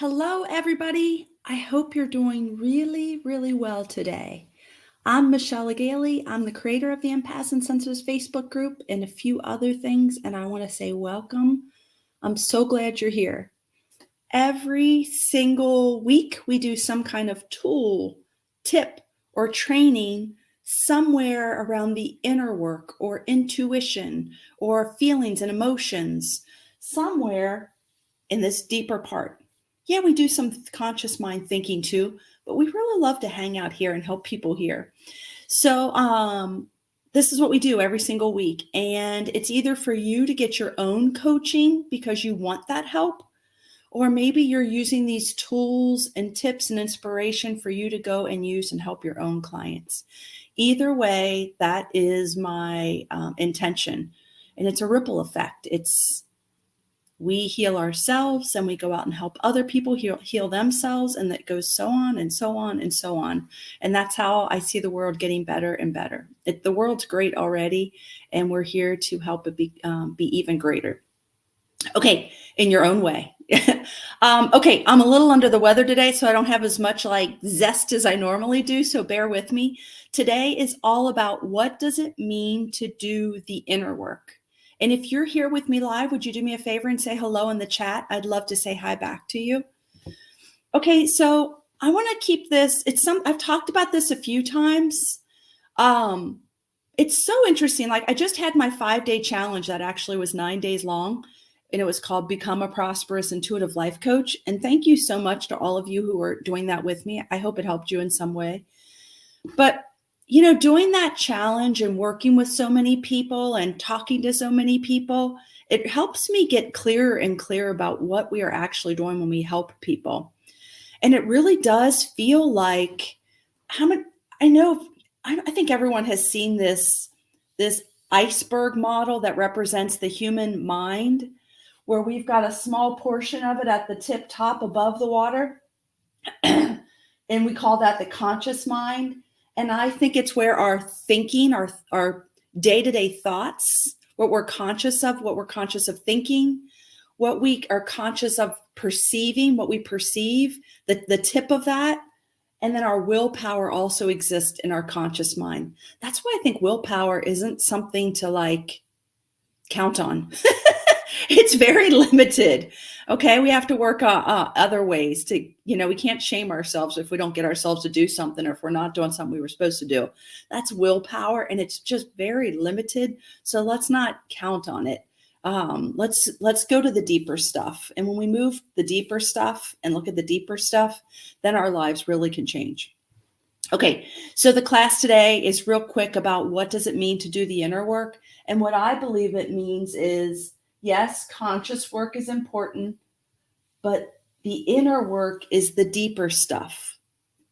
Hello, everybody. I hope you're doing really, really well today. I'm Michelle Gailey. I'm the creator of the Empaths and Sensors Facebook group and a few other things, and I want to say welcome. I'm so glad you're here. Every single week, we do some kind of tool, tip, or training somewhere around the inner work or intuition or feelings and emotions, somewhere in this deeper part. Yeah, we do some conscious mind thinking too, but we really love to hang out here and help people here. So this is what we do every single week. And it's either for you to get your own coaching because you want that help, or maybe you're using these tools and tips and inspiration for you to go and use and help your own clients. Either way, that is my intention. And it's a ripple effect. We heal ourselves and we go out and help other people heal themselves, and that goes so on and so on and so on. And that's how I see the world getting better and better. The world's great already, and we're here to help it be even greater. Okay, in your own way. Okay, I'm a little under the weather today, so I don't have as much like zest as I normally do, so bear with me. Today is all about what does it mean to do the inner work. And if you're here with me live, would you do me a favor and say hello in the chat? I'd love to say hi back to you. Okay, so I want to keep this. I've talked about this a few times. It's so interesting. Like I just had my 5-day challenge that actually was 9 days long, and it was called Become a Prosperous Intuitive Life Coach. And thank you so much to all of you who are doing that with me. I hope it helped you in some way. But doing that challenge and working with so many people and talking to so many people, it helps me get clearer and clearer about what we are actually doing when we help people. And it really does feel like I think everyone has seen this iceberg model that represents the human mind, where we've got a small portion of it at the tip top above the water. And we call that the conscious mind. And I think it's where our thinking, our day-to-day thoughts, what we're conscious of thinking, what we are conscious of perceiving, what we perceive, the tip of that. And then our willpower also exists in our conscious mind. That's why I think willpower isn't something to like count on. It's very limited. Okay. We have to work other ways to, we can't shame ourselves if we don't get ourselves to do something, or if we're not doing something we were supposed to do. That's willpower, and it's just very limited. So let's not count on it. Let's go to the deeper stuff. And when we move the deeper stuff and look at the deeper stuff, then our lives really can change. Okay, so the class today is real quick about what does it mean to do the inner work. And what I believe it means is, yes, conscious work is important, but the inner work is the deeper stuff.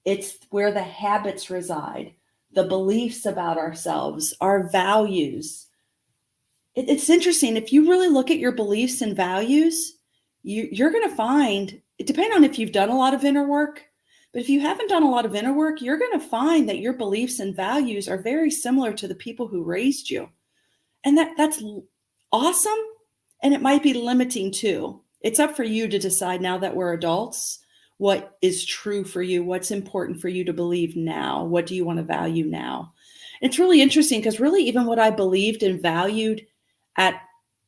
It's where the habits reside, the beliefs about ourselves, our values. It's interesting. If you really look at your beliefs and values, you're going to find, it depends on if you've done a lot of inner work, but if you haven't done a lot of inner work, you're going to find that your beliefs and values are very similar to the people who raised you. And that's awesome. And it might be limiting too. It's up for you to decide, now that we're adults, what is true for you, what's important for you to believe now, what do you want to value now? It's really interesting because really even what I believed and valued at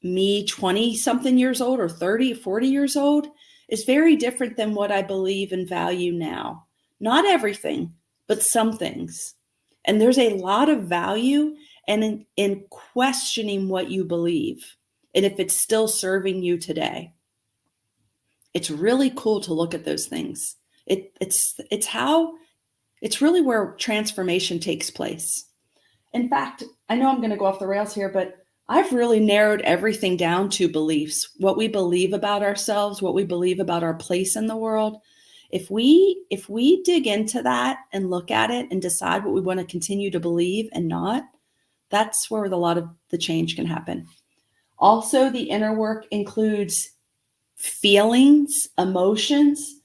me 20 something years old or 30, 40 years old is very different than what I believe and value now. Not everything, but some things. And there's a lot of value in questioning what you believe, and if it's still serving you today. It's really cool to look at those things. It's really where transformation takes place. In fact, I know I'm going to go off the rails here, but I've really narrowed everything down to beliefs, what we believe about ourselves, what we believe about our place in the world. If we dig into that and look at it and decide what we want to continue to believe and not, that's where a lot of the change can happen. Also, the inner work includes feelings, emotions.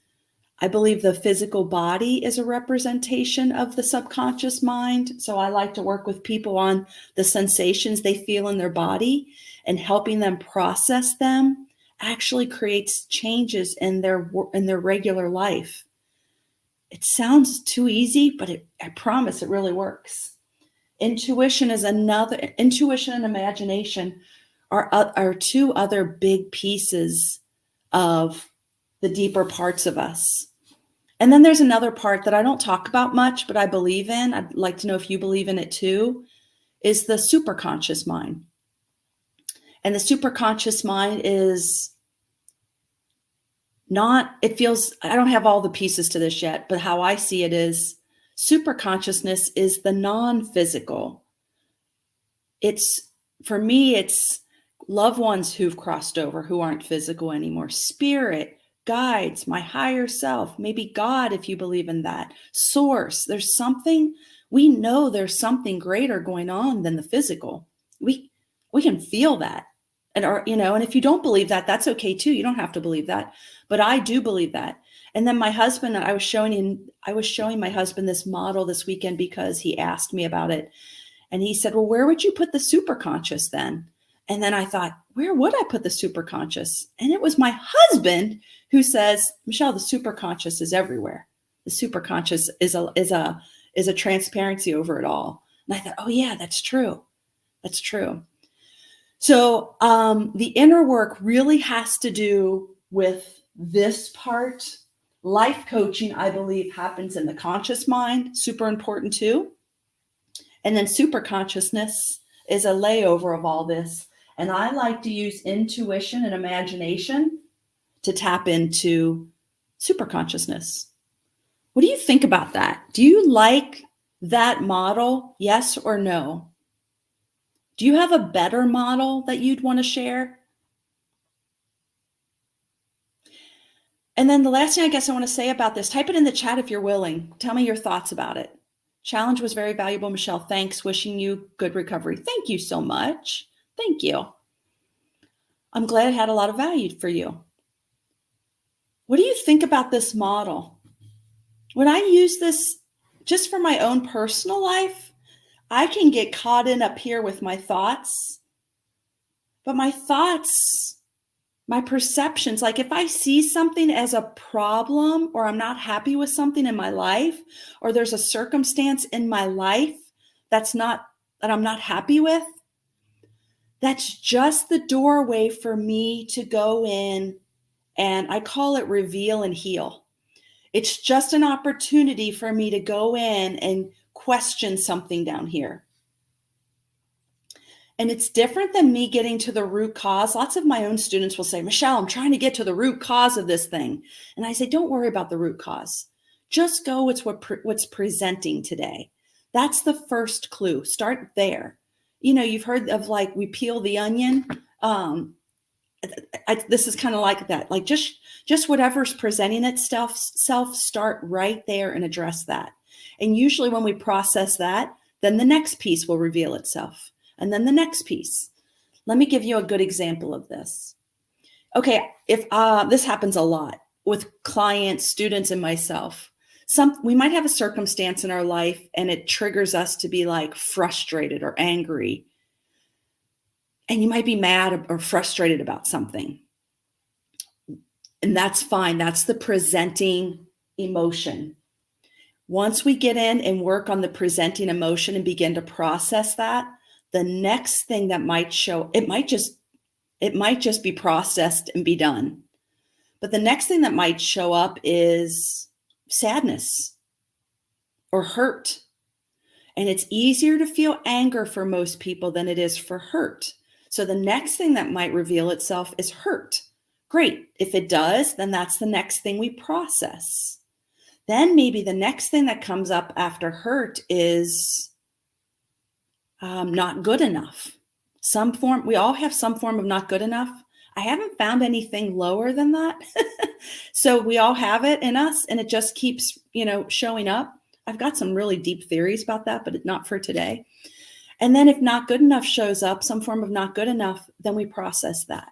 I believe the physical body is a representation of the subconscious mind. So I like to work with people on the sensations they feel in their body and helping them process them actually creates changes in their regular life. It sounds too easy, but I promise it really works. Intuition and imagination are two other big pieces of the deeper parts of us. And then there's another part that I don't talk about much, but I believe in. I'd like to know if you believe in it too, is the superconscious mind. And the superconscious mind is I don't have all the pieces to this yet, but how I see it is superconsciousness is the non-physical. For me, it's loved ones who've crossed over, who aren't physical anymore. Spirit, guides, my higher self, maybe God, if you believe in that. Source, we know there's something greater going on than the physical. We can feel that. And if you don't believe that, that's okay too. You don't have to believe that, but I do believe that. And then my husband, I was showing my husband this model this weekend because he asked me about it. And he said, well, where would you put the superconscious then? And then I thought, where would I put the superconscious? And it was my husband who says, Michelle, the superconscious is everywhere. The superconscious is a transparency over it all. And I thought, oh yeah, that's true. That's true. So the inner work really has to do with this part. Life coaching, I believe, happens in the conscious mind, super important too. And then super consciousness is a layover of all this. And I like to use intuition and imagination to tap into super consciousness. What do you think about that? Do you like that model? Yes or no? Do you have a better model that you'd want to share? And then the last thing I guess I want to say about this, type it in the chat if you're willing. Tell me your thoughts about it. Challenge was very valuable, Michelle. Thanks. Wishing you good recovery. Thank you so much. Thank you. I'm glad it had a lot of value for you. What do you think about this model? When I use this just for my own personal life, I can get caught in up here with my thoughts. But my thoughts, my perceptions, like if I see something as a problem or I'm not happy with something in my life, or there's a circumstance in my life that I'm not happy with, that's just the doorway for me to go in, and I call it reveal and heal. It's just an opportunity for me to go in and question something down here. And it's different than me getting to the root cause. Lots of my own students will say, Michelle, I'm trying to get to the root cause of this thing. And I say, don't worry about the root cause. Just go with what's presenting today. That's the first clue. Start there. You've heard of like, we peel the onion. This is kind of like that. Like just whatever's presenting itself, start right there and address that. And usually when we process that, then the next piece will reveal itself. And then the next piece. Let me give you a good example of this. Okay, if this happens a lot with clients, students, and myself. We might have a circumstance in our life and it triggers us to be like frustrated or angry. And you might be mad or frustrated about something. And that's fine. That's the presenting emotion. Once we get in and work on the presenting emotion and begin to process that, the next thing that might show, it might just be processed and be done. But the next thing that might show up is sadness or hurt. And it's easier to feel anger for most people than it is for hurt. So the next thing that might reveal itself is hurt. Great. If it does, then that's the next thing we process. Then maybe the next thing that comes up after hurt is not good enough. We all have some form of not good enough. I haven't found anything lower than that. So we all have it in us and it just keeps, showing up. I've got some really deep theories about that, but not for today. And then if not good enough shows up, some form of not good enough, then we process that.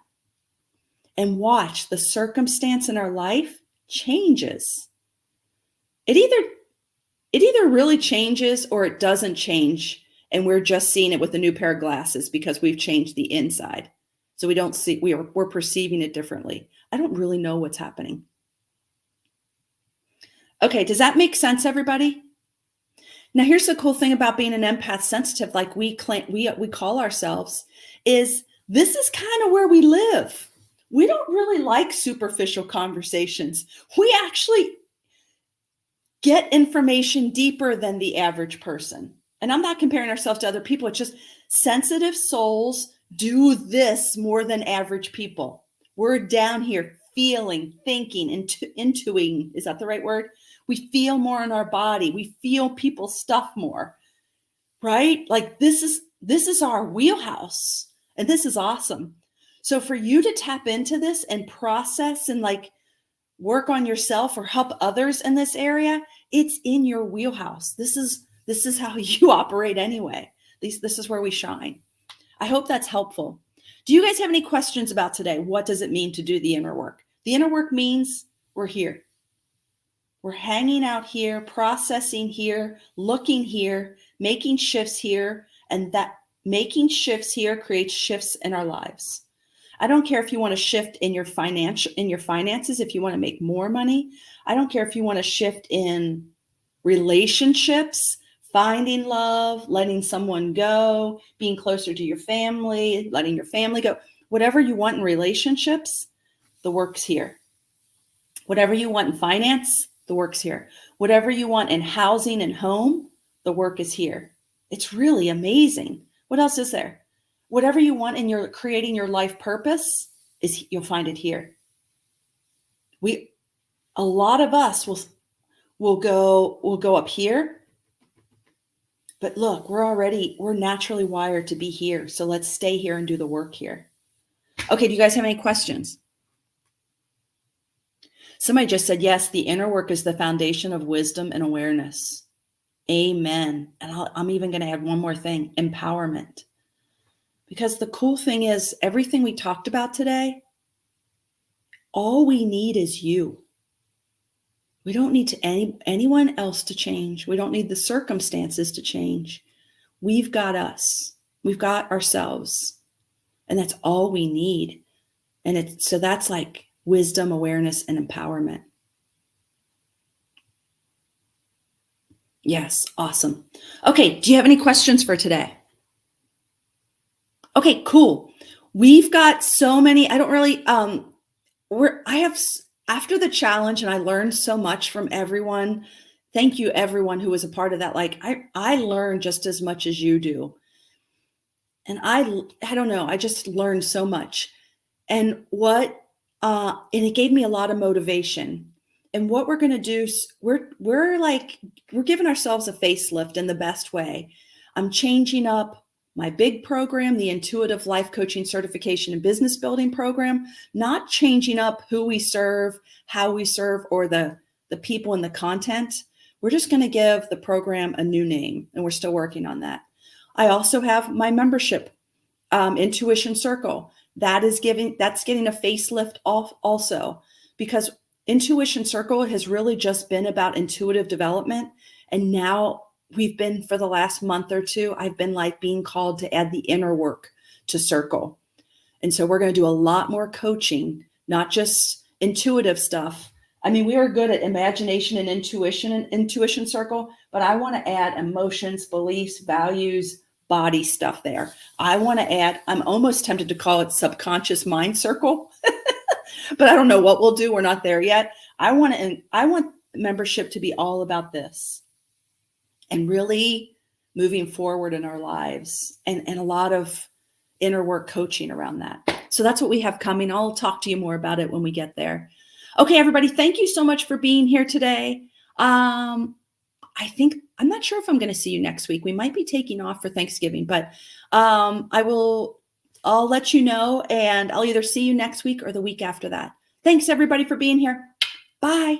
And watch, the circumstance in our life changes. It either really changes or it doesn't change. And we're just seeing it with a new pair of glasses because we've changed the inside. So we don't see, we're perceiving it differently. I don't really know what's happening. Okay, does that make sense, everybody? Now, here's the cool thing about being an empath sensitive, like we call ourselves, is this is kind of where we live. We don't really like superficial conversations. We actually get information deeper than the average person. And I'm not comparing ourselves to other people. It's just sensitive souls do this more than average people. We're down here feeling, thinking, intuiting. Is that the right word? We feel more in our body. We feel people's stuff more, right? Like this is our wheelhouse, and this is awesome. So for you to tap into this and process and like work on yourself or help others in this area, it's in your wheelhouse. This is how you operate anyway. This is where we shine. I hope that's helpful. Do you guys have any questions about today? What does it mean to do the inner work? The inner work means we're here. We're hanging out here, processing here, looking here, making shifts here, and that making shifts here creates shifts in our lives. I don't care if you want to shift in your finances, if you want to make more money. I don't care if you want to shift in relationships, finding love, letting someone go, being closer to your family, letting your family go. Whatever you want in relationships, the work's here. Whatever you want in finance, the work's here. Whatever you want in housing and home, the work is here. It's really amazing. What else is there? Whatever you want in your creating your life purpose you'll find it here. A lot of us will go up here. But look, we're naturally wired to be here. So let's stay here and do the work here. Okay, do you guys have any questions? Somebody just said, yes, the inner work is the foundation of wisdom and awareness. Amen. And I'm even going to add one more thing, empowerment. Because the cool thing is everything we talked about today, all we need is you. We don't need anyone else to change. We don't need the circumstances to change. We've got us. We've got ourselves. And that's all we need. And so that's like wisdom, awareness, and empowerment. Yes, awesome. Okay, do you have any questions for today? Okay, cool. We've got so many, I don't really, after the challenge, and I learned so much from everyone. Thank you, everyone who was a part of that. Like I learned just as much as you do. And I don't know, I just learned so much. And and it gave me a lot of motivation. And what we're going to do, we're giving ourselves a facelift in the best way. I'm changing up my big program, the Intuitive Life Coaching Certification and Business Building Program, not changing up who we serve, how we serve, or the people and the content. We're just going to give the program a new name, and we're still working on that. I also have my membership, Intuition Circle. That's getting a facelift also, because Intuition Circle has really just been about intuitive development. And now for the last month or two, I've been like being called to add the inner work to Circle. And so we're going to do a lot more coaching, not just intuitive stuff. I mean, we are good at imagination and intuition in Intuition Circle, but I want to add emotions, beliefs, values, body stuff there. I want to add, I'm almost tempted to call it subconscious mind circle, but I don't know what we'll do. We're not there yet. I want membership to be all about this and really moving forward in our lives and a lot of inner work coaching around that. So that's what we have coming. I'll talk to you more about it when we get there. Okay, everybody, thank you so much for being here today. I'm not sure if I'm going to see you next week. We might be taking off for Thanksgiving, but I'll let you know, and I'll either see you next week or the week after that. Thanks everybody for being here. Bye.